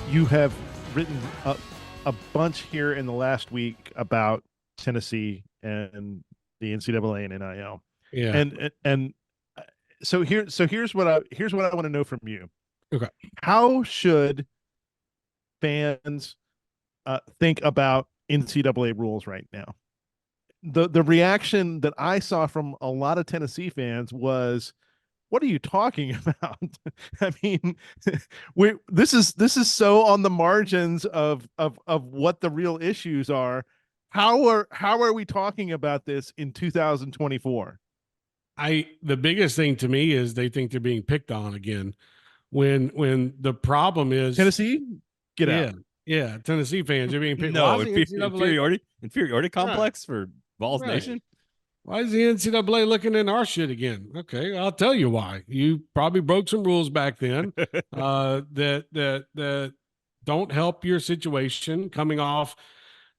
You have written a bunch here in the last week about Tennessee and the NCAA and NIL. Yeah. And so here's what I want to know from you. Okay. How should fans think about NCAA rules right now? The reaction that I saw from a lot of Tennessee fans was, what are you talking about? I mean, this is so on the margins of what the real issues are. How are we talking about this in 2024? The biggest thing to me is they think they're being picked on again. When the problem is Tennessee, get yeah, out. yeah, Tennessee fans are being picked. Why No, is the NCAA inferiority complex for Vols right? Nation. Why is the NCAA looking in our shit again? Okay, I'll tell you why. You probably broke some rules back then that don't help your situation coming off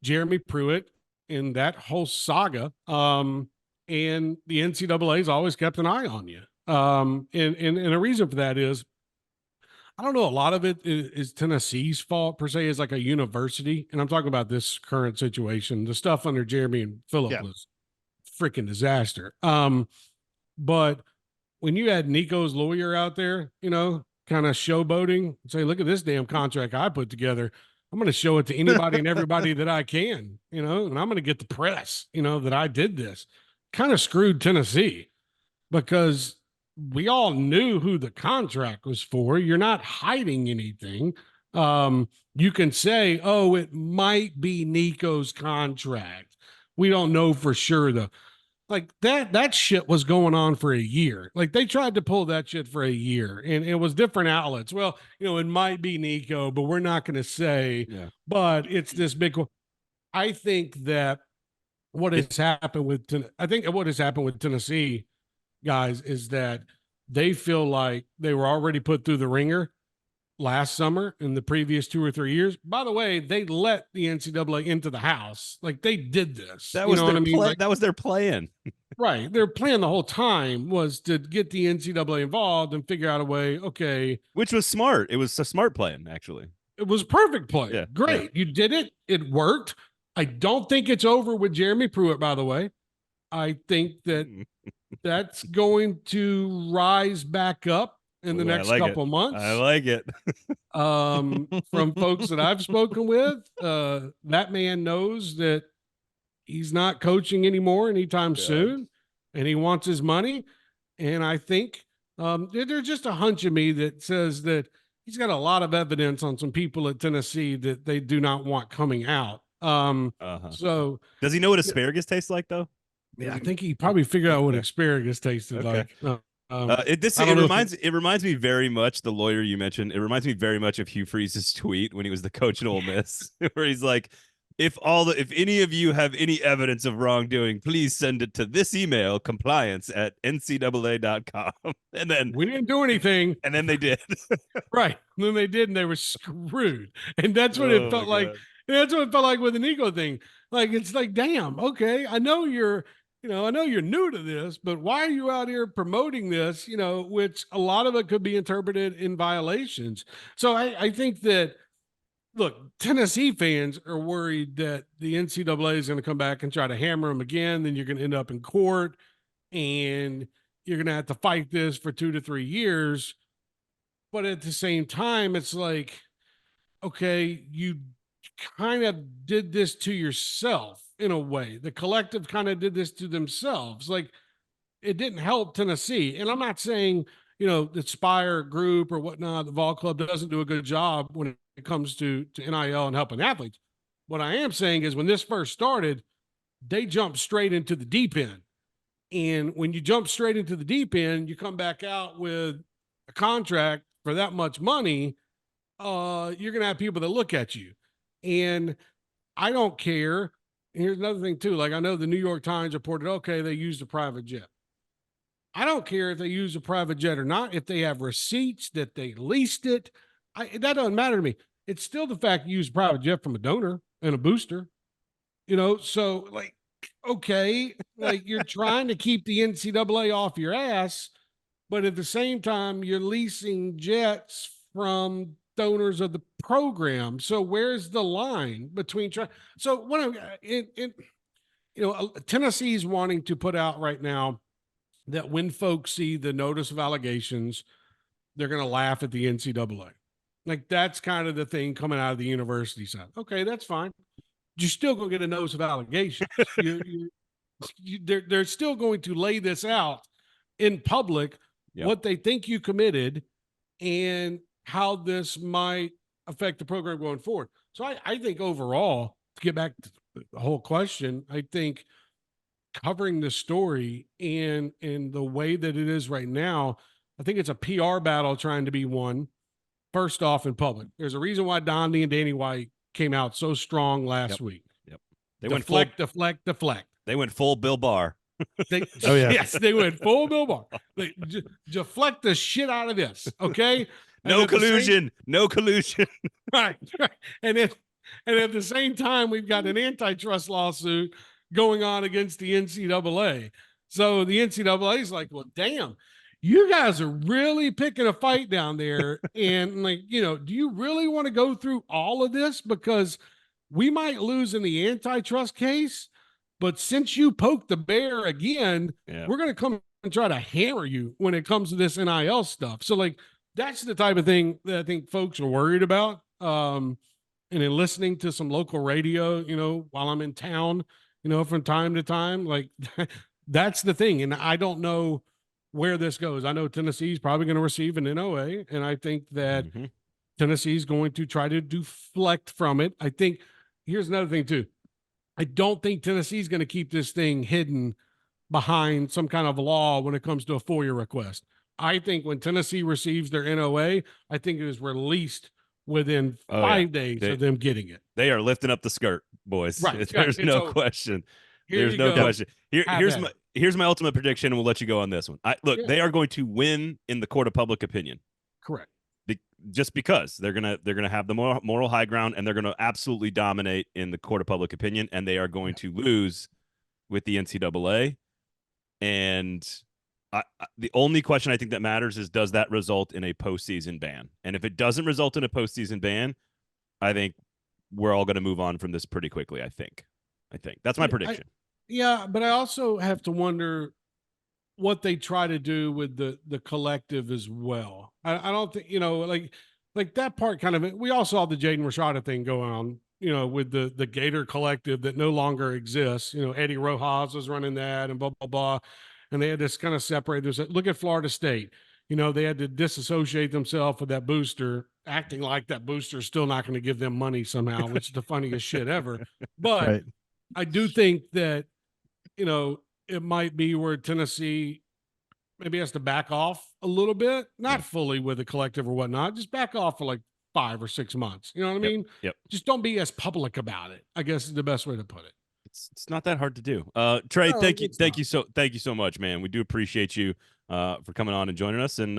Jeremy Pruitt in that whole saga. And the NCAA has always kept an eye on you. And a reason for that is I don't know. A lot of it is Tennessee's fault per se, is like a university. And I'm talking about this current situation. The stuff under Jeremy and Phillip Yeah. was freaking disaster. But when you had Nico's lawyer out there, kind of showboating, say, look at this damn contract I put together. I'm going to show it to anybody and everybody that I can, and I'm going to get the press, that I did this. Kind of screwed Tennessee because we all knew who the contract was for. You're not hiding anything. You can say, oh, it might be Nico's contract. We don't know for sure though. Like that shit was going on for a year. Like they tried to pull that shit for a year and it was different outlets. Well, it might be Nico, but we're not going to say, but it's this big. I think that what has happened with Tennessee guys is that they feel like they were already put through the ringer last summer in the previous 2 or 3 years. By the way, they let the NCAA into the house. Like they did this. That was their plan. That was their plan. Right. Their plan the whole time was to get the NCAA involved and figure out a way. Okay. Which was smart. It was a smart plan, actually. It was a perfect play. Yeah. Great. Yeah. You did it. It worked. I don't think it's over with Jeremy Pruitt, by the way. I think that that's going to rise back up in the next couple months. I like it. From folks that I've spoken with, that man knows that he's not coaching anymore anytime soon, and he wants his money. And I think there's just a hunch of me that says that he's got a lot of evidence on some people at Tennessee that they do not want coming out. So does he know what asparagus tastes like though? Yeah, I think he probably figured out what asparagus tasted like. It reminds me very much, the lawyer you mentioned, it reminds me very much of Hugh Freeze's tweet when he was the coach at Ole Miss, where he's like, if any of you have any evidence of wrongdoing, please send it to this email, compliance@ncaa.com. And then we didn't do anything. And then they did. Right. And then they did, and they were screwed. And that's what it felt like. That's what it felt like with the Nico thing. Like, it's like, damn, okay, I know you're new to this, but why are you out here promoting this, which a lot of it could be interpreted in violations. So I think that, look, Tennessee fans are worried that the NCAA is going to come back and try to hammer them again. Then you're going to end up in court and you're going to have to fight this for 2 to 3 years. But at the same time, it's like, okay, you kind of did this to yourself in a way. The collective kind of did this to themselves. Like, it didn't help Tennessee. And I'm not saying, the Spire group or whatnot, the Vol Club doesn't do a good job when it comes to NIL and helping athletes. What I am saying is when this first started, they jumped straight into the deep end. And when you jump straight into the deep end, you come back out with a contract for that much money, you're going to have people that look at you. And I don't care. Here's another thing too. Like, I know the New York Times reported, okay, they used a private jet. I don't care if they use a private jet or not. If they have receipts that they leased it, that doesn't matter to me. It's still the fact you use a private jet from a donor and a booster, so like, okay, like you're trying to keep the NCAA off your ass, but at the same time, you're leasing jets from owners of the program. So where's the line between so when Tennessee's wanting to put out right now that when folks see the notice of allegations, they're going to laugh at the NCAA. Like that's kind of the thing coming out of the university side. Okay, that's fine. You're still going to get a notice of allegations. They're still going to lay this out in public, what they think you committed and how this might affect the program going forward. So I think overall, to get back to the whole question, I think covering the story and the way that it is right now, I think it's a PR battle trying to be won first off in public. There's a reason why Donnie and Danny White came out so strong last week. Yep. They deflect. They went full Bill Barr. Yes, they went full Bill Barr. They deflect the shit out of this. Okay. No collusion. No collusion. Right. And at the same time, we've got an antitrust lawsuit going on against the NCAA. So the NCAA is like, well, damn, you guys are really picking a fight down there. And do you really want to go through all of this? Because we might lose in the antitrust case, but since you poked the bear again, we're going to come and try to hammer you when it comes to this NIL stuff. So that's the type of thing that I think folks are worried about. And in listening to some local radio, while I'm in town, from time to time, that's the thing. And I don't know where this goes. I know Tennessee's probably going to receive an NOA. And I think that Tennessee's going to try to deflect from it. I think here's another thing too. I don't think Tennessee's going to keep this thing hidden behind some kind of law when it comes to a FOIA request. I think when Tennessee receives their NOA, I think it is released within 5 days of them getting it. They are lifting up the skirt, boys. Right. There's no question. There's no question. Here's my ultimate prediction, and we'll let you go on this one. They are going to win in the court of public opinion. Correct. Just because they're gonna have the moral high ground, and they're gonna absolutely dominate in the court of public opinion, and they are going to lose with the NCAA. And the only question I think that matters is, does that result in a postseason ban? And if it doesn't result in a postseason ban, I think we're all going to move on from this pretty quickly. I think that's my prediction. But I also have to wonder what they try to do with the collective as well. I don't think, like that part kind of, we all saw the Jaden Rashada thing go on, with the Gator collective that no longer exists. Eddie Rojas was running that and blah, blah, blah. And they had this kind of separate. Look at Florida State. They had to disassociate themselves with that booster, acting like that booster is still not going to give them money somehow, which is the funniest shit ever. But I do think that, it might be where Tennessee maybe has to back off a little bit, not fully with the collective or whatnot, just back off for 5 or 6 months. You know what I mean? Yep. Just don't be as public about it, I guess is the best way to put it. It's not that hard to do. Trey, thank you so much, man. We do appreciate you for coming on and joining us, and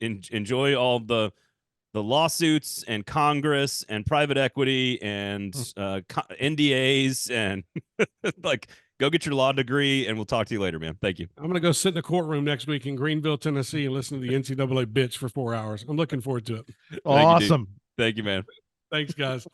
enjoy all the lawsuits and Congress and private equity and NDAs and go get your law degree, and we'll talk to you later, man. Thank you. I'm going to go sit in the courtroom next week in Greenville, Tennessee, and listen to the NCAA bitch for 4 hours. I'm looking forward to it. Awesome. Thank you, man. Thanks, guys.